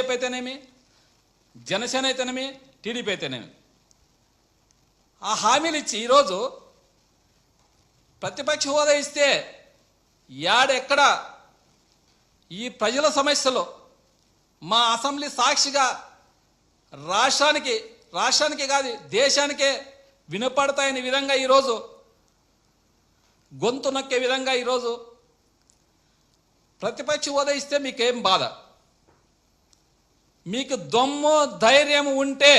BJP అయితేనేమి, జనసేన అయితేనేమి, TDP అయితేనేమి ఆ హామీలు ఇచ్చి ఈరోజు ప్రతిపక్ష హోదా ఇస్తే ఎక్కడ ఈ ప్రజల సమస్యలు మా అసెంబ్లీ సాక్షిగా రాష్ట్రానికి కాదు దేశానికే వినపడతాయని విధంగా ఈరోజు గొంతు నొక్కే విధంగా ఈరోజు ప్రతిపక్ష హోదా ఇస్తే మీకేం బాధ? మీకు దమ్ము ధైర్యం ఉంటే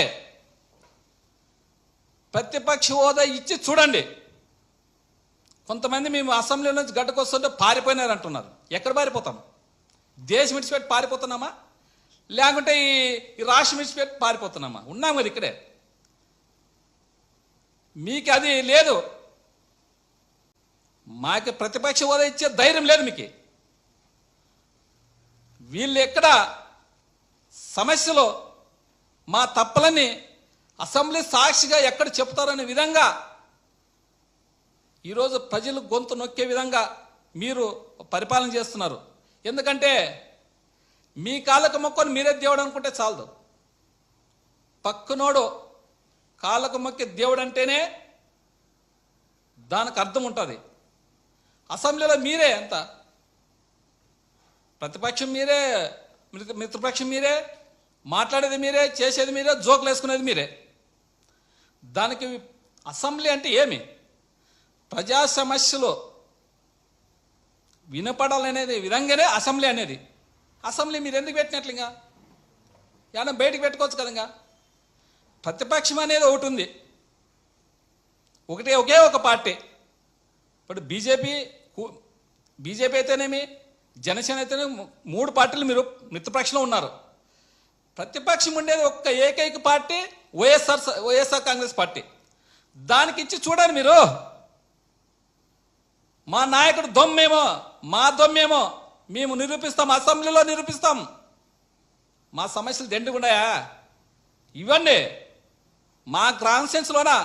ప్రతిపక్ష హోదా ఇచ్చి చూడండి. కొంతమంది మేము అసెంబ్లీ నుంచి గడ్డకొస్తుంటే పారిపోయినారు అంటున్నారు. ఎక్కడ పారిపోతాం? దేశం విడిచిపెట్టి పారిపోతున్నామా, లేకుంటే ఈ రాష్ట్రం విడిచిపెట్టి పారిపోతున్నామా? ఉన్నాం కదా ఇక్కడే. మీకు అది లేదు, మాకు ప్రతిపక్ష హోదా ఇచ్చే ధైర్యం లేదు మీకు. వీళ్ళు ఎక్కడ సమస్యలో మా తప్పులని అసెంబ్లీ సాక్షిగా ఎక్కడ చెప్తారనే విధంగా ఈరోజు ప్రజలు గొంతు నొక్కే విధంగా మీరు పరిపాలన చేస్తున్నారు. ఎందుకంటే మీ కాళ్ళకు మొక్కని మీరే దేవుడు అనుకుంటే చాలదు. పక్కనోడు కాళ్ళకు మొక్కే దేవుడు అంటేనే దానికి అర్థం ఉంటుంది. అసెంబ్లీలో మీరే అంత, ప్రతిపక్షం మీరే, మిత్రపక్షం మీరే, మాట్లాడేది మీరే, చేసేది మీరే, జోకులు వేసుకునేది మీరే. దానికి అసెంబ్లీ అంటే ఏమి? ప్రజా సమస్యలు వినపడాలనేది విధంగానే అసెంబ్లీ అనేది. అసెంబ్లీ మీరు ఎందుకు పెట్టినట్లు? ఇంకా ఏమన్నా బయటకు పెట్టుకోవచ్చు కదా. ప్రతిపక్షం అనేది ఒకటి ఉంది, ఒకే ఒక పార్టీ. ఇప్పుడు బీజేపీ అయితేనేమి, జనసేన అయితేనేమి, 3 పార్టీలు మీరు మిత్రపక్షంలో ఉన్నారు. ప్రతిపక్షం ఉండేది ఒక్క ఏకైక పార్టీ వైఎస్ఆర్ కాంగ్రెస్ పార్టీ. దానికి ఇచ్చి చూడండి మీరు. మా నాయకుడు దొమ్మేమో, మా దొమ్మేమో మేము నిరూపిస్తాం, అసెంబ్లీలో నిరూపిస్తాం. మా సమస్యలు దండిగున్నాయా? ఇవ్వండి. మా కాన్స్టిట్యుయెన్సీలోనా